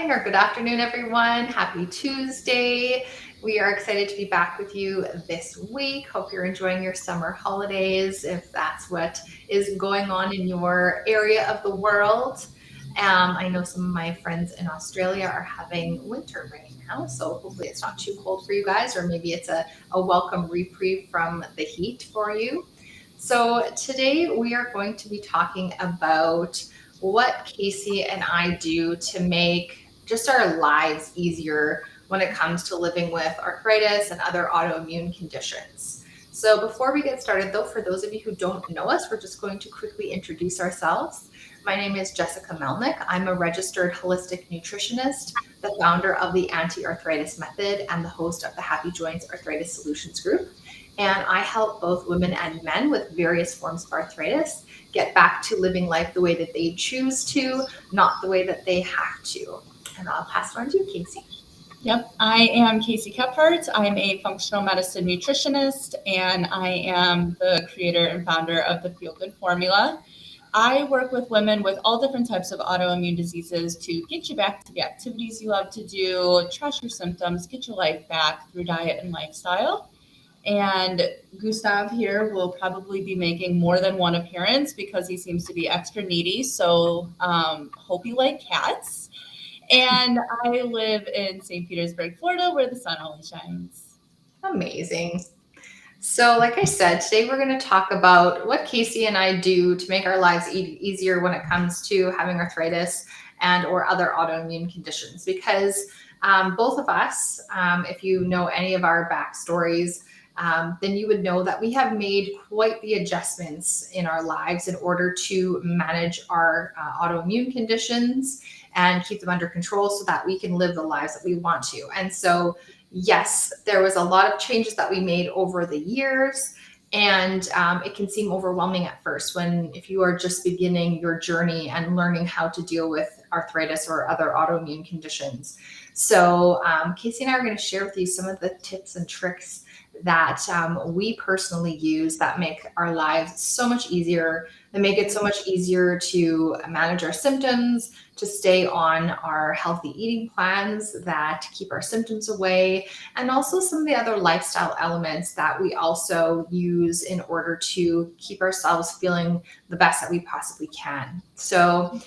morning or good afternoon, everyone. Happy Tuesday. We are excited to be back with you this week. Hope you're enjoying your summer holidays, if that's what is going on in your area of the world. I know some of my friends in Australia are having winter right now, so hopefully it's not too cold for you guys, or maybe it's a welcome reprieve from the heat for you. So today we are going to be talking about what Casey and I do to make just our lives easier when it comes to living with arthritis and other autoimmune conditions. So before we get started though, for those of you who don't know us, we're just going to quickly introduce ourselves. My name is Jessica Melnick. I'm a registered holistic nutritionist, the founder of the Anti-Arthritis Method, and the host of the Happy Joints Arthritis Solutions Group. And I help both women and men with various forms of arthritis get back to living life the way that they choose to, not the way that they have to. And I'll pass it on to you, Casey. Yep, I am Casey Kephart. I'm a functional medicine nutritionist, and I am the creator and founder of the Feel Good Formula. I work with women with all different types of autoimmune diseases to get you back to the activities you love to do, trash your symptoms, get your life back through diet and lifestyle. And Gustav here will probably be making more than one appearance because he seems to be extra needy. So hope you like cats. And I live in St. Petersburg, Florida, where the sun always shines. Amazing. So, like I said, today we're going to talk about what Casey and I do to make our lives easier when it comes to having arthritis and or other autoimmune conditions. Because both of us, if you know any of our backstories, then you would know that we have made quite the adjustments in our lives in order to manage our autoimmune conditions and keep them under control so that we can live the lives that we want to. And so yes, there was a lot of changes that we made over the years, and it can seem overwhelming at first if you are just beginning your journey and learning how to deal with arthritis or other autoimmune conditions. So Casey and I are going to share with you some of the tips and tricks that we personally use that make our lives so much easier, that make it so much easier to manage our symptoms, to stay on our healthy eating plans that keep our symptoms away, and also some of the other lifestyle elements that we also use in order to keep ourselves feeling the best that we possibly can. So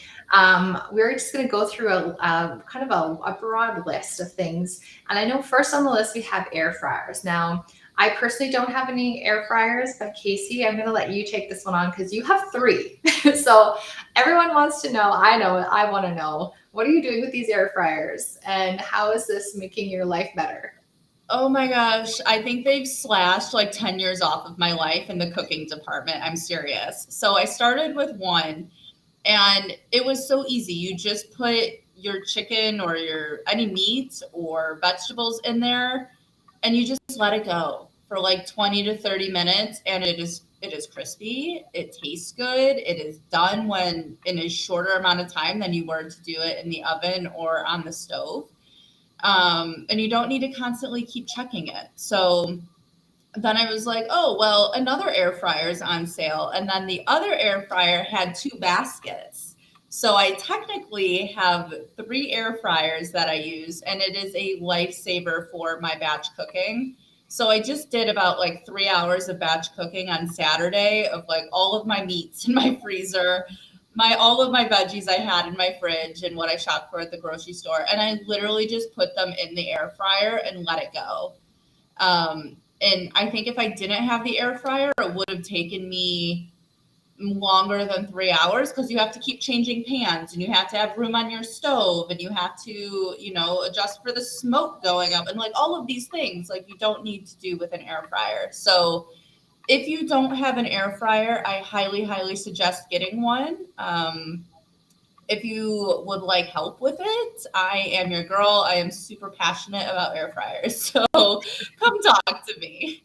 we're just going to go through a kind of a broad list of things. And I know first on the list we have air fryers. Now, I personally don't have any air fryers, but Casey, I'm going to let you take this one on because you have 3. So everyone wants to know, I want to know, what are you doing with these air fryers and how is this making your life better? Oh my gosh, I think they've slashed like 10 years off of my life in the cooking department. I'm serious. So I started with one, and it was so easy. You just put your chicken or your any meat or vegetables in there, and you just let it go for like 20 to 30 minutes, and it is crispy, it tastes good, it is done when in a shorter amount of time than you were to do it in the oven or on the stove. And you don't need to constantly keep checking it. So then I was like, oh, well, another air fryer is on sale. And then the other air fryer had 2 baskets. So I technically have 3 air fryers that I use, and it is a lifesaver for my batch cooking. So I just did about like 3 hours of batch cooking on Saturday of like all of my meats in my freezer, my all of my veggies I had in my fridge and what I shopped for at the grocery store. And I literally just put them in the air fryer and let it go. And I think if I didn't have the air fryer, it would have taken me longer than 3 hours because you have to keep changing pans and you have to have room on your stove and you have to, adjust for the smoke going up and like all of these things like you don't need to do with an air fryer. So if you don't have an air fryer, I highly, highly suggest getting one. If you would like help with it, I am your girl. I am super passionate about air fryers. So come talk to me.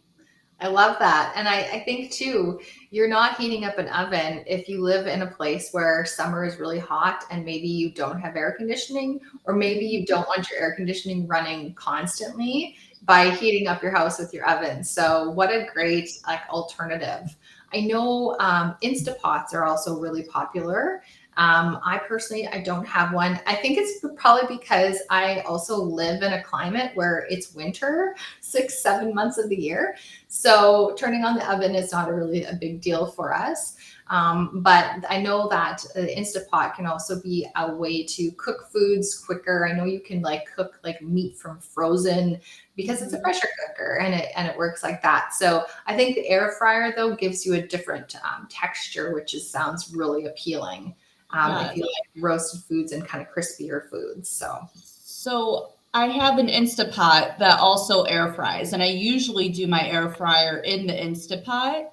I love that. And I think too, you're not heating up an oven if you live in a place where summer is really hot and maybe you don't have air conditioning, or maybe you don't want your air conditioning running constantly by heating up your house with your oven. So what a great alternative. I know Instapots are also really popular. I personally, I don't have one. I think it's probably because I also live in a climate where it's winter 6, 7 months of the year. So turning on the oven is not really a big deal for us. But I know that the Instapot can also be a way to cook foods quicker. I know you can like cook like meat from frozen because it's a pressure cooker and it works like that. So I think the air fryer though gives you a different texture, which sounds really appealing if Yeah. you like roasted foods and kind of crispier foods. So I have an Instapot that also air fries, and I usually do my air fryer in the Instapot.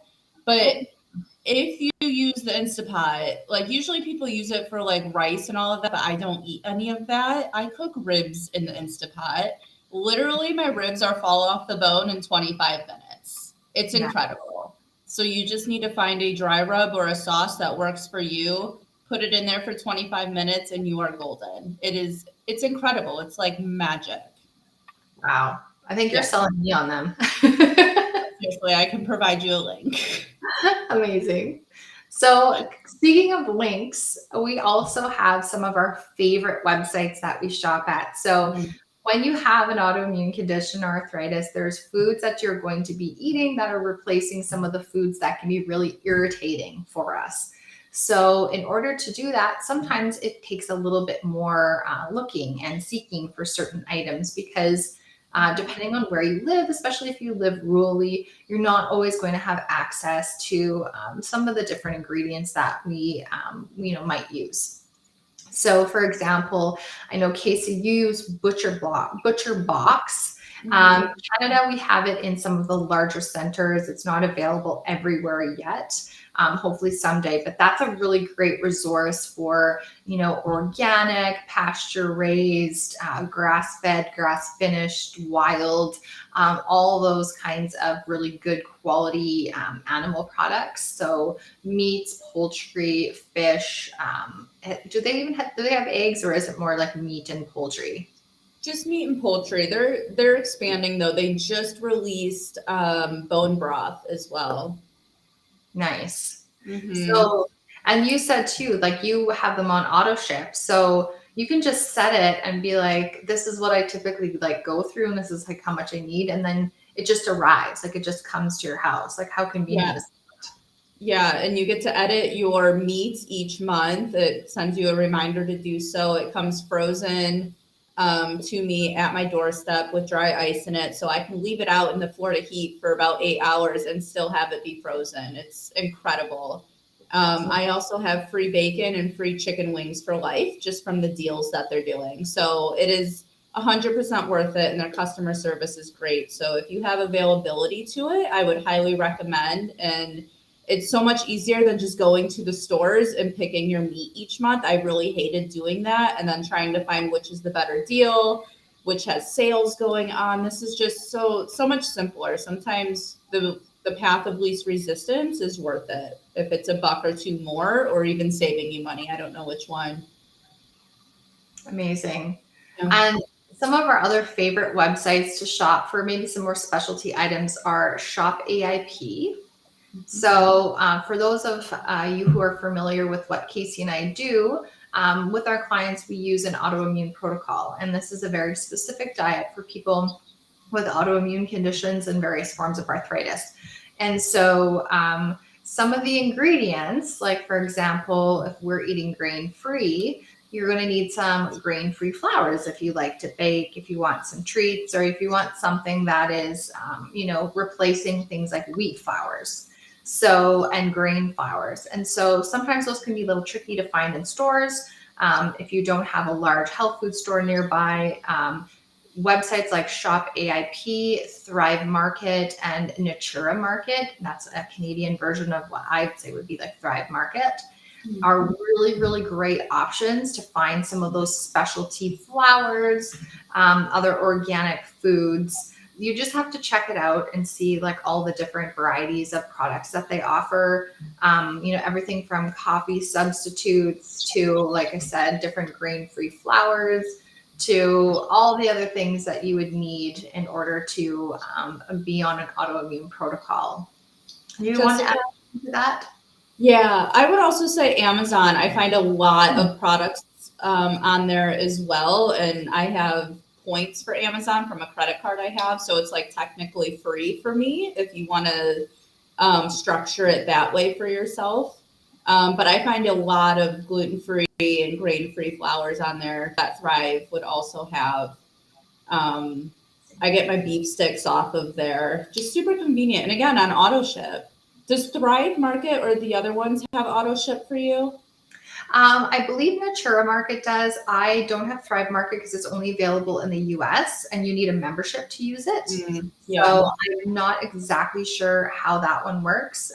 But Oh, if you use the Instapot, like usually people use it for like rice and all of that, but I don't eat any of that. I cook ribs in the Instapot. Literally, my ribs are fall off the bone in 25 minutes. It's yeah. incredible. So you just need to find a dry rub or a sauce that works for you. Put it in there for 25 minutes and you are golden. It's incredible. It's like magic. Wow. I think you're Yeah. selling me on them. Seriously, I can provide you a link. Amazing. So, speaking of links, we also have some of our favorite websites that we shop at. So, when you have an autoimmune condition or arthritis, there's foods that you're going to be eating that are replacing some of the foods that can be really irritating for us. So, in order to do that, sometimes it takes a little bit more looking and seeking for certain items because depending on where you live, especially if you live rurally, you're not always going to have access to some of the different ingredients that we might use. So, for example, I know Casey, you use Butcher Box. Canada, we have it in some of the larger centers. It's not available everywhere yet. Hopefully someday, but that's a really great resource for organic, pasture raised, grass fed, grass finished, wild, all those kinds of really good quality animal products. So meats, poultry, fish. Do they have eggs, or is it more like meat and poultry? Just meat and poultry. They're expanding though. They just released bone broth as well. Nice. Mm-hmm. So, and you said too, like you have them on auto ship. So you can just set it and be like, this is what I typically like go through, and this is like how much I need. And then it just arrives, like it just comes to your house. Like how convenient Yeah. is Yeah, and you get to edit your meats each month. It sends you a reminder to do so. It comes frozen to me at my doorstep with dry ice in it, so I can leave it out in the Florida heat for about 8 hours and still have it be frozen. It's incredible. I also have free bacon and free chicken wings for life just from the deals that they're doing. So it is 100% worth it, and their customer service is great. So if you have availability to it, I would highly recommend. And it's so much easier than just going to the stores and picking your meat each month. I really hated doing that and then trying to find which is the better deal, which has sales going on. This is just so much simpler. Sometimes the path of least resistance is worth it. If it's a buck or two more or even saving you money, I don't know which one. amazing. Yeah. And some of our other favorite websites to shop for maybe some more specialty items are ShopAIP. So, for those of you who are familiar with what Casey and I do, with our clients, we use an autoimmune protocol. And this is a very specific diet for people with autoimmune conditions and various forms of arthritis. And so, some of the ingredients, like for example, if we're eating grain free, you're going to need some grain free flours if you like to bake, if you want some treats, or if you want something that is, replacing things like wheat flours. So, and grain flours. And so sometimes those can be a little tricky to find in stores. If you don't have a large health food store nearby, websites like Shop AIP, Thrive Market, and Natura Market, that's a Canadian version of what I would say would be like Thrive Market, are really, really great options to find some of those specialty flours, other organic foods. You just have to check it out and see like all the different varieties of products that they offer. Everything from coffee substitutes to, like I said, different grain-free flours to all the other things that you would need in order to be on an autoimmune protocol. Do you want to Jessica, add to that? Yeah, I would also say Amazon. I find a lot of products on there as well, and I have points for Amazon from a credit card I have, so it's like technically free for me if you want to structure it that way for yourself. But I find a lot of gluten free and grain free flours on there that Thrive would also have. Um, I get my beef sticks off of there. Just super convenient. And again, on auto ship. Does Thrive Market or the other ones have auto ship for you? I believe Natura Market does. I don't have Thrive Market because it's only available in the US and you need a membership to use it. Yeah. So I'm not exactly sure how that one works,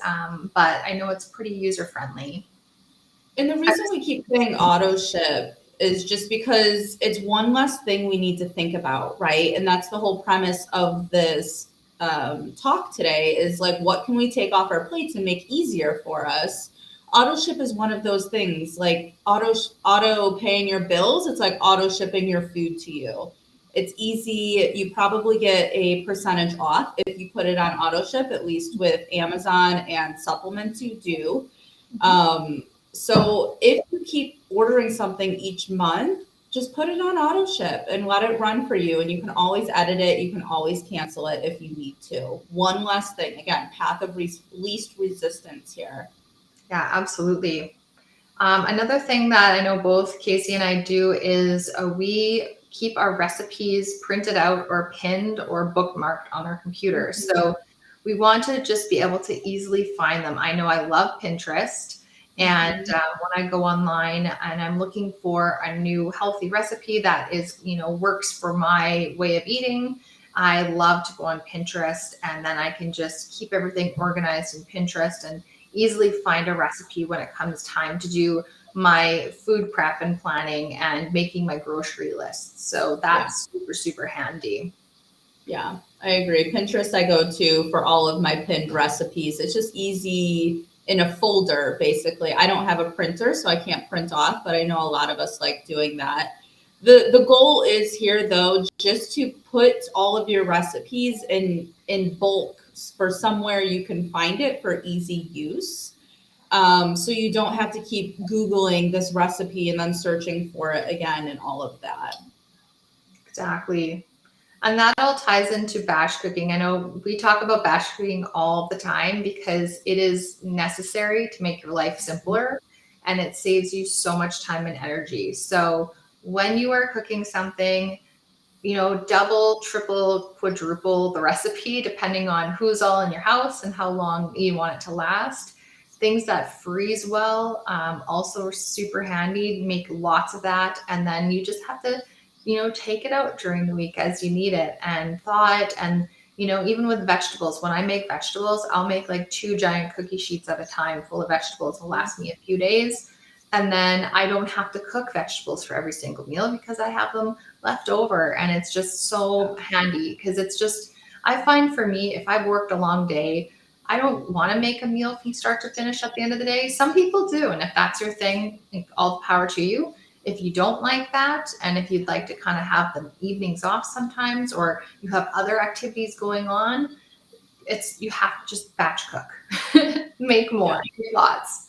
but I know it's pretty user friendly. And the reason we keep saying auto ship is just because it's one less thing we need to think about, right? And that's the whole premise of this talk today is like, what can we take off our plates and make easier for us? Auto ship is one of those things, like auto paying your bills. It's like auto shipping your food to you. It's easy. You probably get a percentage off if you put it on auto ship, at least with Amazon and supplements you do. Um, so if you keep ordering something each month, just put it on auto ship and let it run for you. And you can always edit it. You can always cancel it if you need to. One less thing. Again, path of least resistance here. Yeah, absolutely. Another thing that I know both Casey and I do is we keep our recipes printed out or pinned or bookmarked on our computer. So we want to just be able to easily find them. I know I love Pinterest. And when I go online and I'm looking for a new healthy recipe that is, works for my way of eating, I love to go on Pinterest and then I can just keep everything organized in Pinterest and easily find a recipe when it comes time to do my food prep and planning and making my grocery list. So Yeah. that's super, super handy. Yeah, I agree. Pinterest I go to for all of my pinned recipes. It's just easy in a folder, basically. I don't have a printer, so I can't print off, but I know a lot of us like doing that. The goal is here though, just to put all of your recipes in bulk for somewhere you can find it for easy use. So you don't have to keep Googling this recipe and then searching for it again and all of that. Exactly. And that all ties into batch cooking. I know we talk about batch cooking all the time because it is necessary to make your life simpler and it saves you so much time and energy. So when you are cooking something, double, triple, quadruple the recipe, depending on who's all in your house and how long you want it to last. Things that freeze well, also are super handy. Make lots of that. And then you just have to, take it out during the week as you need it and thaw it. And, even with vegetables, when I make vegetables, I'll make like 2 giant cookie sheets at a time full of vegetables to last me a few days. And then I don't have to cook vegetables for every single meal because I have them left over. And it's just so handy because it's just, I find for me, if I've worked a long day, I don't want to make a meal from start to finish at the end of the day. Some people do. And if that's your thing, like, all the power to you. If you don't like that, and if you'd like to kind of have the evenings off sometimes, or you have other activities going on, you have to just batch cook, make Yeah. more, lots.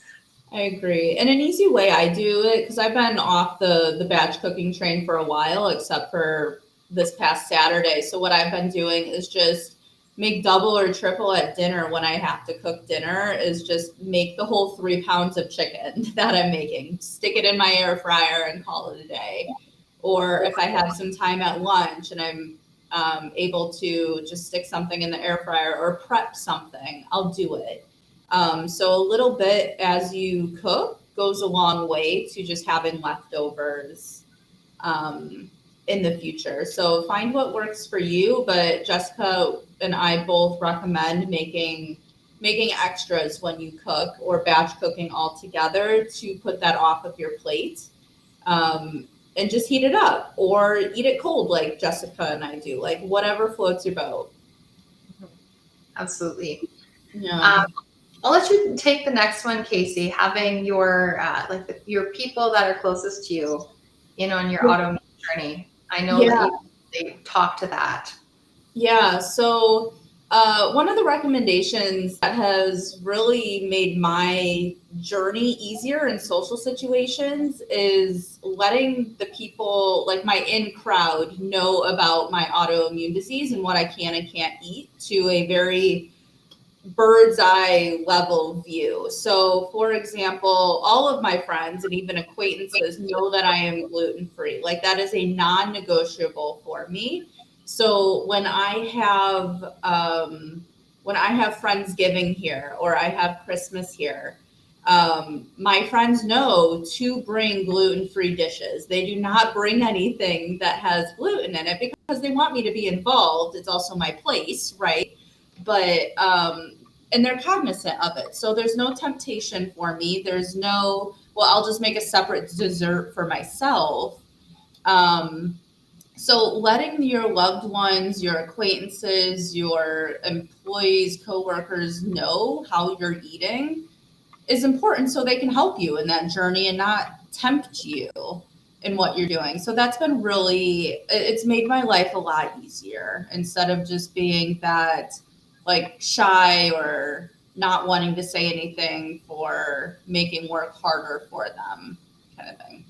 I agree. And an easy way I do it, because I've been off the batch cooking train for a while, except for this past Saturday. So what I've been doing is just make double or triple at dinner when I have to cook dinner, is just make the whole 3 pounds of chicken that I'm making, stick it in my air fryer and call it a day. Or if I have some time at lunch and I'm able to just stick something in the air fryer or prep something, I'll do it. So a little bit as you cook goes a long way to just having leftovers um, in the future. So find what works for you. But Jessica and I both recommend making extras when you cook or batch cooking altogether to put that off of your plate. And just heat it up or eat it cold like Jessica and I do, like whatever floats your boat. Absolutely. Yeah. Um, I'll let you take the next one, Casey. Having your your people that are closest to you in on your autoimmune journey. I know that Yeah. they talk to that. Yeah. So One of the recommendations that has really made my journey easier in social situations is letting the people, like my in crowd, know about my autoimmune disease and what I can and can't eat to a very bird's eye level view. So, for example, all of my friends and even acquaintances know that I am gluten free. Like that is a non negotiable for me. So when I have Friendsgiving here or I have Christmas here, my friends know to bring gluten free dishes. They do not bring anything that has gluten in it because they want me to be involved. It's also my place, right? But and they're cognizant of it, so there's no temptation for me. There's no, well, I'll just make a separate dessert for myself. So letting your loved ones, your acquaintances, your employees, coworkers know how you're eating is important so they can help you in that journey and not tempt you in what you're doing. So that's been really, it's made my life a lot easier instead of just being that like shy or not wanting to say anything for making work harder for them kind of thing.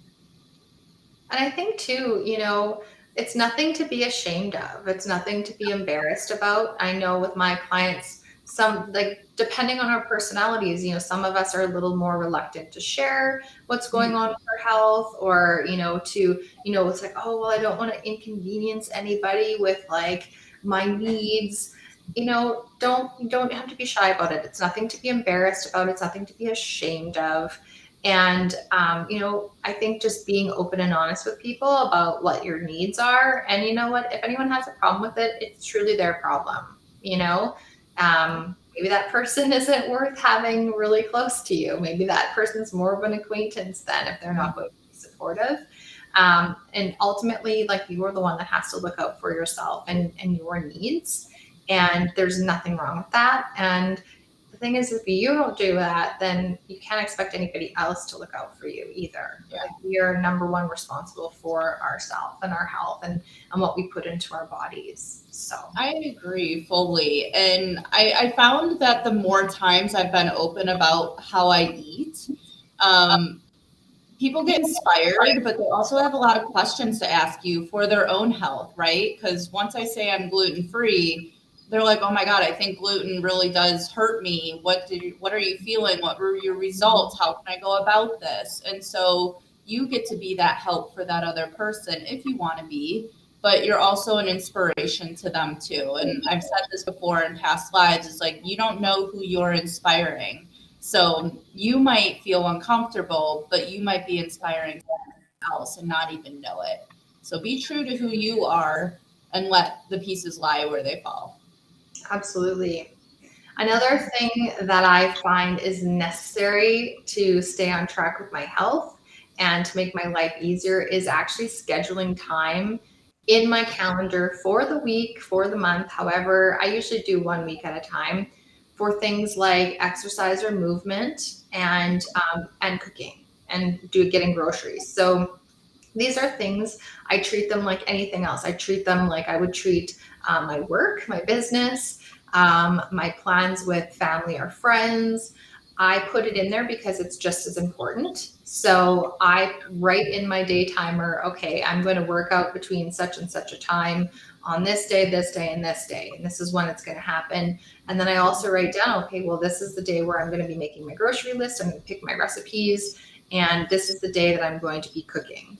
And I think too, it's nothing to be ashamed of. It's nothing to be embarrassed about. I know with my clients, some like depending on our personalities, some of us are a little more reluctant to share what's going on with our health, or, it's like, oh, well, I don't want to inconvenience anybody with like my needs. Don't have to be shy about it. It's nothing to be embarrassed about. It's nothing to be ashamed of. And, I think just being open and honest with people about what your needs are. And you know what? If anyone has a problem with it, it's truly their problem. Maybe that person isn't worth having really close to you. Maybe that person's more of an acquaintance then if they're not going to be supportive. And ultimately, like you are the one that has to look out for yourself and your needs. And there's nothing wrong with that. And the thing is, if you don't do that, then you can't expect anybody else to look out for you either. Yeah. Like, we are number one responsible for ourselves and our health and what we put into our bodies. So I agree fully. And I found that the more times I've been open about how I eat, people get inspired, but they also have a lot of questions to ask you for their own health, right? Because once I say I'm gluten free, they're like, "Oh my God, I think gluten really does hurt me. What are you feeling? What were your results? How can I go about this?" And so you get to be that help for that other person if you want to be, but you're also an inspiration to them too. And I've said this before in past lives, it's like you don't know who you're inspiring. So you might feel uncomfortable, but you might be inspiring someone else and not even know it. So be true to who you are and let the pieces lie where they fall. absolutely. Another thing that I find is necessary to stay on track with my health and to make my life easier is actually scheduling time in my calendar for the week, for the month. However, I usually do 1 week at a time for things like exercise or movement and cooking and getting groceries. So these are things, I treat them like anything else. I treat them like I would treat my work, my business, my plans with family or friends. I put it in there because it's just as important. So I write in my day timer, okay, I'm going to work out between such and such a time on this day, this day, and this day. And this is when it's going to happen. And then I also write down, okay, well, this is the day where I'm going to be making my grocery list. I'm going to pick my recipes. And this is the day that I'm going to be cooking.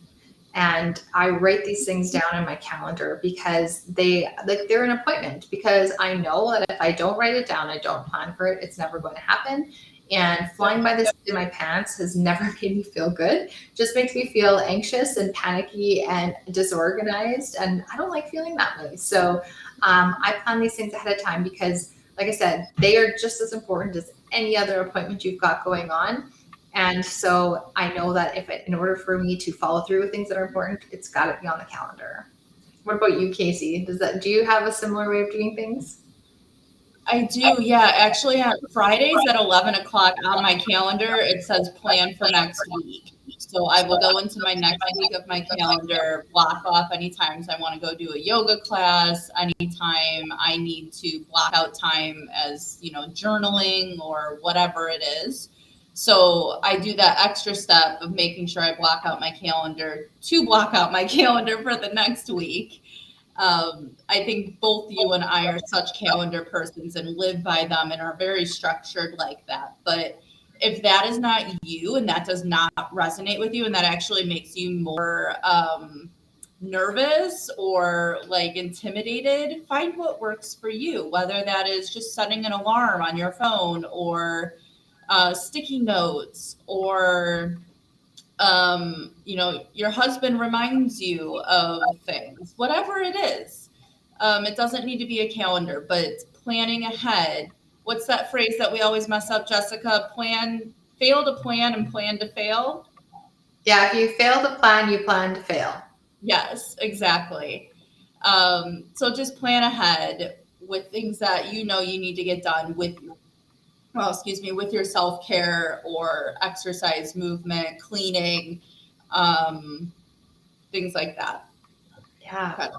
And I write these things down in my calendar because they're an appointment, because I know that if I don't write it down, I don't plan for it, it's never going to happen. And flying by the seat of my pants has never made me feel good. Just makes me feel anxious and panicky and disorganized. And I don't like feeling that way. So I plan these things ahead of time because, like I said, they are just as important as any other appointment you've got going on. And so I know that in order for me to follow through with things that are important, it's got to be on the calendar. What about you, Casey? Do you have a similar way of doing things? I do, yeah. Actually, on Fridays at 11 o'clock on my calendar, it says plan for next week. So I will go into my next week of my calendar, block off any times I want to go do a yoga class, anytime I need to block out time as, journaling or whatever it is. So I do that extra step of making sure I block out my calendar to block out my calendar for the next week. I think both you and I are such calendar persons and live by them and are very structured like that. But if that is not you and that does not resonate with you and that actually makes you more nervous or like intimidated, find what works for you, whether that is just setting an alarm on your phone or sticky notes or your husband reminds you of things, whatever it is. It doesn't need to be a calendar, but planning ahead. What's that phrase that we always mess up, Jessica? Fail to plan and plan to fail. Yeah, if you fail to plan, you plan to fail. Yes, exactly. So just plan ahead with things that you need to get done with your self-care or exercise, movement, cleaning, things like that. Yeah.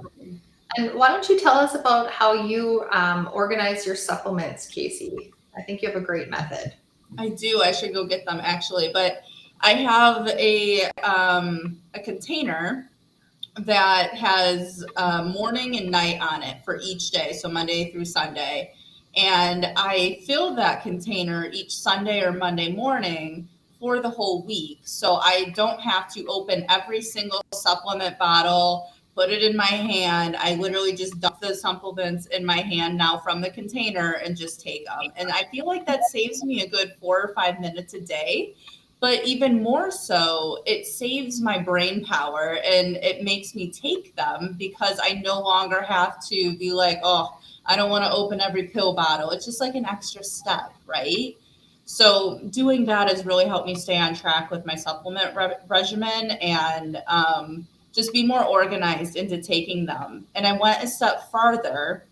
And why don't you tell us about how you organize your supplements, Casey? I think you have a great method. I do. I should go get them actually, but I have a container that has morning and night on it for each day, so Monday through Sunday. And I fill that container each Sunday or Monday morning for the whole week. So I don't have to open every single supplement bottle, put it in my hand. I literally just dump the supplements in my hand now from the container and just take them. And I feel like that saves me a good 4 or 5 minutes a day. But even more so, it saves my brain power and it makes me take them because I no longer have to be like, oh, I don't want to open every pill bottle. It's just like an extra step, right? So doing that has really helped me stay on track with my supplement regimen and just be more organized into taking them. And I went a step farther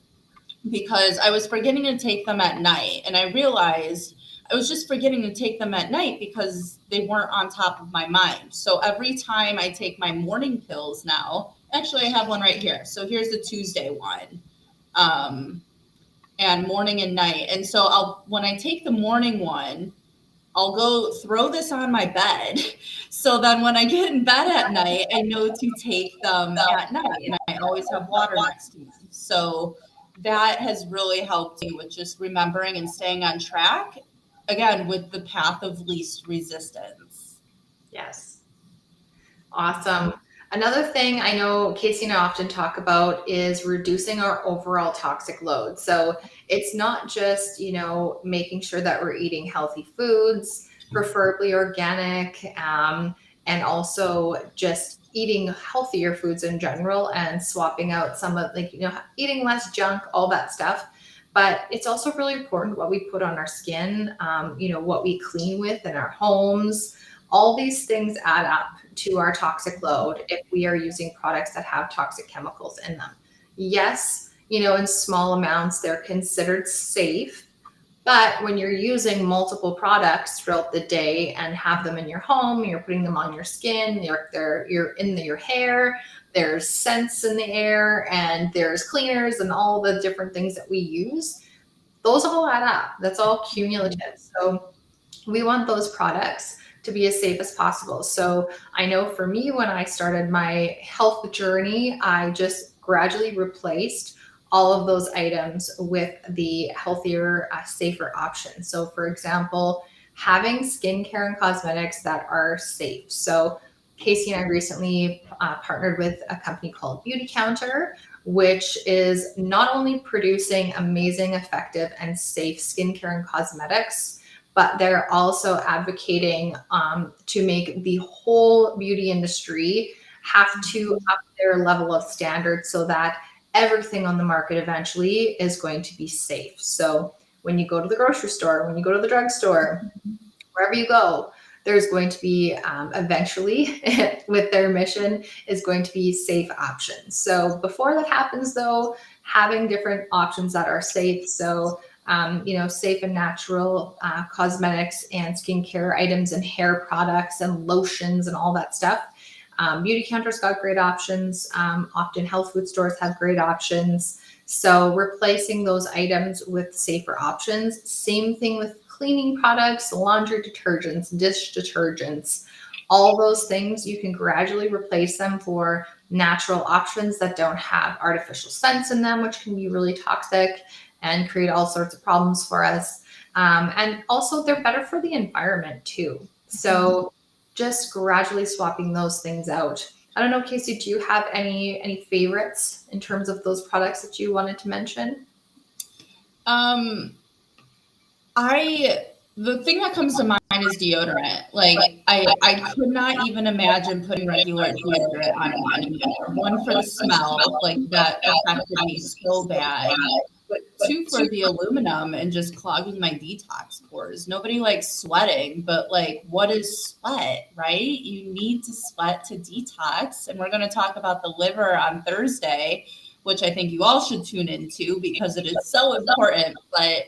because I was forgetting to take them at night. And I realized I was just forgetting to take them at night because they weren't on top of my mind. So every time I take my morning pills now, actually, I have one right here. So here's the Tuesday one. And morning and night. And so when I take the morning one, I'll go throw this on my bed. So then when I get in bed at night, I know to take them at night and I always have water next to me. So that has really helped me with just remembering and staying on track, again, with the path of least resistance. Yes. Awesome. Another thing I know Casey and I often talk about is reducing our overall toxic load. So it's not just, making sure that we're eating healthy foods, preferably organic, and also just eating healthier foods in general and swapping out some of eating less junk, all that stuff. But it's also really important what we put on our skin, what we clean with in our homes. All these things add up to our toxic load if we are using products that have toxic chemicals in them. Yes, in small amounts, they're considered safe. But when you're using multiple products throughout the day and have them in your home, you're putting them on your skin, you're in your hair, there's scents in the air, and there's cleaners and all the different things that we use, those all add up. That's all cumulative. So we want those products to be as safe as possible. So I know for me, when I started my health journey, I just gradually replaced all of those items with the healthier, safer options. So for example, having skincare and cosmetics that are safe. So Casey and I recently partnered with a company called Beauty Counter, which is not only producing amazing, effective, and safe skincare and cosmetics, but they're also advocating to make the whole beauty industry have to up their level of standards so that everything on the market eventually is going to be safe. So when you go to the grocery store, when you go to the drugstore, wherever you go, there's going to be eventually with their mission is going to be safe options. So before that happens though, having different options that are safe. So safe and natural cosmetics and skincare items and hair products and lotions and all that stuff. Beauty counters got great options. Often health food stores have great options. So replacing those items with safer options. Same thing with cleaning products, laundry detergents, dish detergents, all those things, you can gradually replace them for natural options that don't have artificial scents in them, which can be really toxic and create all sorts of problems for us. And also, they're better for the environment too. So, just gradually swapping those things out. I don't know, Casey, do you have any favorites in terms of those products that you wanted to mention? The thing that comes to mind is deodorant. Like I could not even imagine putting regular deodorant on me anymore. One, for the smell, like that affected me so bad. But two, for the aluminum and just clogging my detox pores. Nobody likes sweating, but like, what is sweat, right? You need to sweat to detox. And we're going to talk about the liver on Thursday, which I think you all should tune into because it is so important. But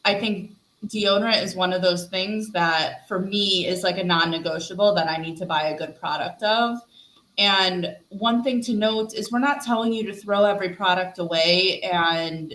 I think deodorant is one of those things that for me is like a non-negotiable that I need to buy a good product of. And one thing to note is we're not telling you to throw every product away and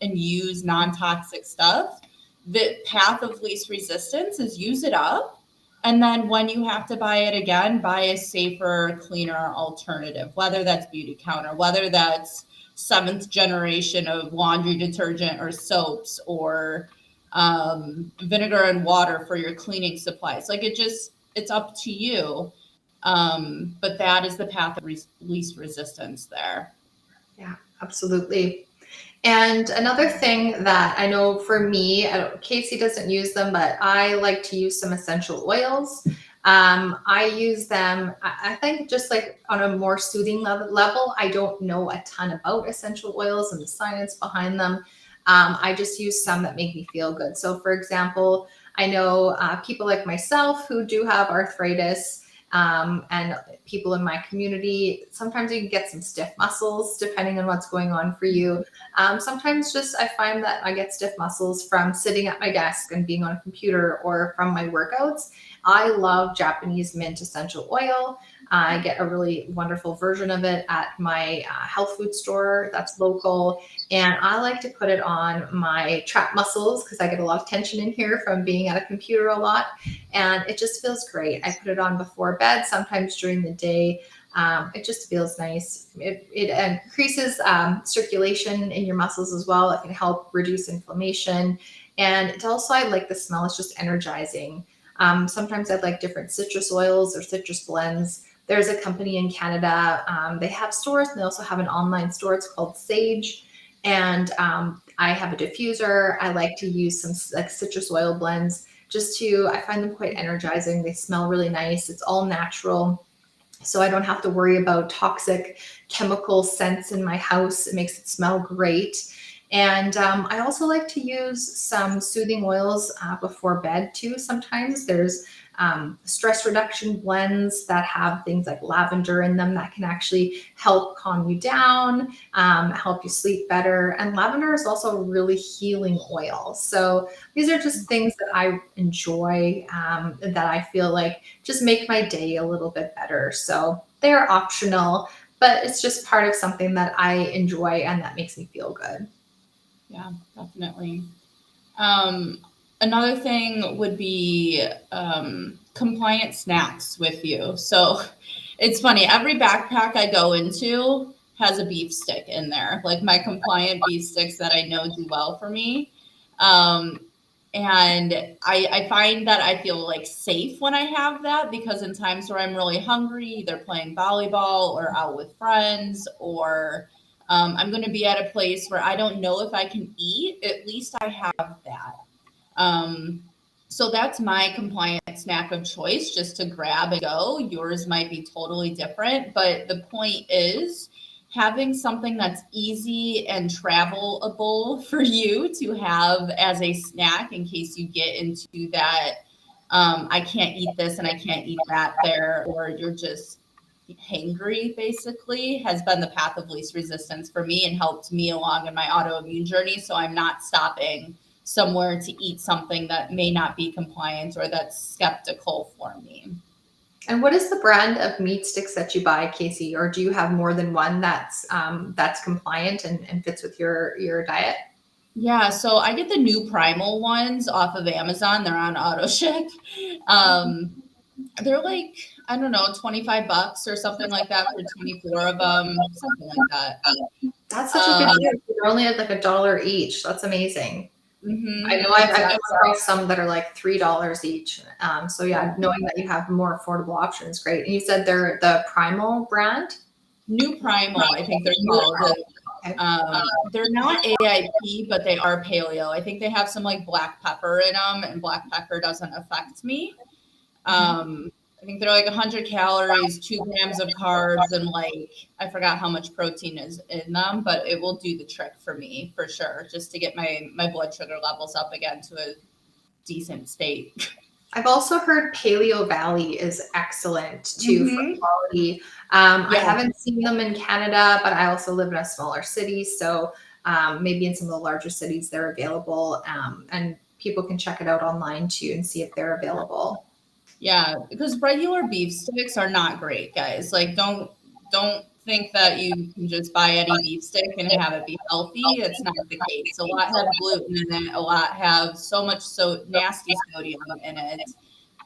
use non-toxic stuff. The path of least resistance is use it up. And then when you have to buy it again, buy a safer, cleaner alternative, whether that's beauty counter, whether that's seventh generation of laundry detergent or soaps or vinegar and water for your cleaning supplies. Like it's up to you. But that is the path of least resistance there. Yeah, absolutely. And another thing that I know for me, Casey doesn't use them, but I like to use some essential oils. I use them, I think, just like on a more soothing level. I don't know a ton about essential oils and the science behind them. I just use some that make me feel good. So, for example, I know people like myself who do have arthritis. And people in my community, sometimes you can get some stiff muscles depending on what's going on for you. Sometimes just I find that I get stiff muscles from sitting at my desk and being on a computer or from my workouts. I love Japanese mint essential oil. I get a really wonderful version of it at my health food store that's local. And I like to put it on my trapped muscles because I get a lot of tension in here from being at a computer a lot. And it just feels great. I put it on before bed, sometimes during the day. It just feels nice. It increases circulation in your muscles as well. It can help reduce inflammation. And it also, I like the smell. It's just energizing. Sometimes I like different citrus oils or citrus blends. There's a company in Canada. They have stores and they also have an online store. It's called Sage. And I have a diffuser. I like to use some like citrus oil blends I find them quite energizing. They smell really nice. It's all natural. So I don't have to worry about toxic chemical scents in my house. It makes it smell great. And I also like to use some soothing oils before bed too. Sometimes there's stress reduction blends that have things like lavender in them that can actually help calm you down, help you sleep better. And lavender is also a really healing oil. So these are just things that I enjoy that I feel like just make my day a little bit better. So they're optional, but it's just part of something that I enjoy and that makes me feel good. Yeah, definitely. Another thing would be compliant snacks with you. So it's funny, every backpack I go into has a beef stick in there, like my compliant beef sticks that I know do well for me. And I find that I feel like safe when I have that because in times where I'm really hungry, either playing volleyball or out with friends or I'm going to be at a place where I don't know if I can eat, at least I have that. So that's my compliant snack of choice, just to grab and go. Yours might be totally different, but the point is having something that's easy and travelable for you to have as a snack in case you get into that I can't eat this and I can't eat that there, or you're just hangry basically has been the path of least resistance for me and helped me along in my autoimmune journey. So I'm not stopping somewhere to eat something that may not be compliant or that's skeptical for me. And what is the brand of meat sticks that you buy, Casey? Or do you have more than one that's compliant and fits with your diet? Yeah, so I get the new primal ones off of Amazon. They're on auto ship. Um, they're like, I don't know, $25 or something like that for 24 of them, something like that. That's such a good Um, deal. They're only at like $1 each. That's amazing. I know I've come exactly. across some that are like $3 each. So yeah, knowing that you have more affordable options, great. And you said they're the Primal brand. New primal, I think they're called. Okay. They're not AIP, but they are paleo. I think they have some like black pepper in them, and black pepper doesn't affect me. I think they're like 100 calories, 2 grams of carbs, and like I forgot how much protein is in them, but it will do the trick for me for sure, just to get my blood sugar levels up again to a decent state. I've also heard Paleo Valley is excellent too for Mm-hmm. quality. I Yeah. haven't seen them in Canada, but I also live in a smaller city. So maybe in some of the larger cities, they're available. And people can check it out online too and see if they're available. Yeah, because regular beef sticks are not great, guys. Like don't think that you can just buy any beef stick and have it be healthy. It's not the case. A lot have gluten in it. A lot have so much so nasty sodium in it.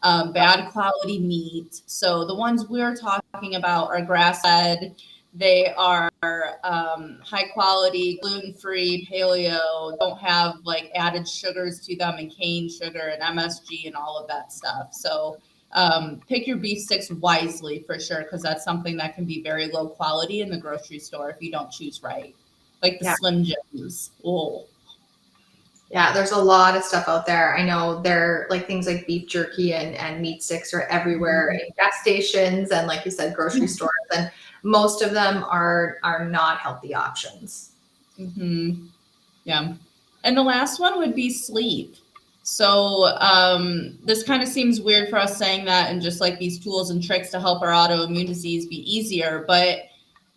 Bad quality meat. So the ones we're talking about are grass fed. They are high quality, gluten free, paleo. Don't have like added sugars to them and cane sugar and MSG and all of that stuff. So pick your beef sticks wisely for sure, because that's something that can be very low quality in the grocery store if you don't choose right. Like the Yeah. Slim Jims. Oh, Yeah, there's a lot of stuff out there. I know they're like things like beef jerky and meat sticks are everywhere in gas stations and like you said, grocery stores. And most of them are not healthy options. mm-hmm. Yeah. And the last one would be sleep. So this kind of seems weird for us saying that and just like these tools and tricks to help our autoimmune disease be easier. But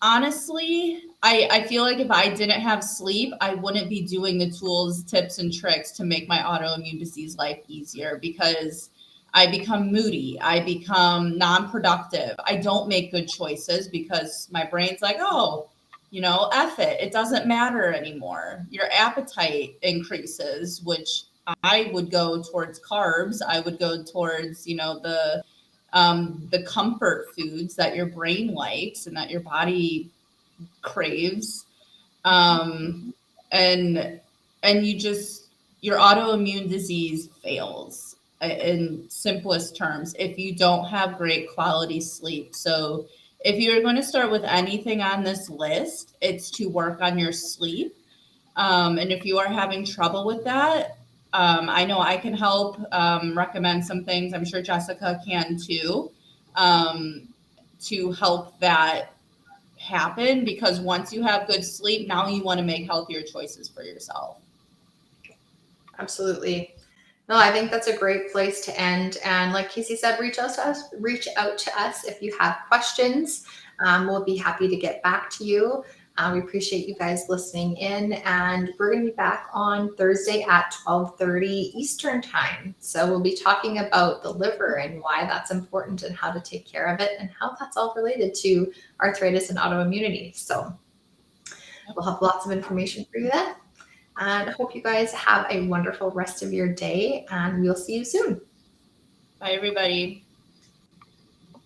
honestly, I feel like if I didn't have sleep, I wouldn't be doing the tools, tips, and tricks to make my autoimmune disease life easier, because I become moody. I become non-productive. I don't make good choices because my brain's like, oh, F it. It doesn't matter anymore. Your appetite increases, which I would go towards carbs. I would go towards, the comfort foods that your brain likes and that your body craves. And your autoimmune disease fails in simplest terms if you don't have great quality sleep. So if you're going to start with anything on this list, it's to work on your sleep. And if you are having trouble with that, I know I can help recommend some things. I'm sure Jessica can too, to help that happen, because once you have good sleep, now you want to make healthier choices for yourself. Absolutely. No, I think that's a great place to end. And like Casey said, reach out to us if you have questions. We'll be happy to get back to you. We appreciate you guys listening in, and we're going to be back on Thursday at 12:30 Eastern time. So we'll be talking about the liver and why that's important and how to take care of it and how that's all related to arthritis and autoimmunity. So we'll have lots of information for you then. And I hope you guys have a wonderful rest of your day, and we'll see you soon. Bye, everybody.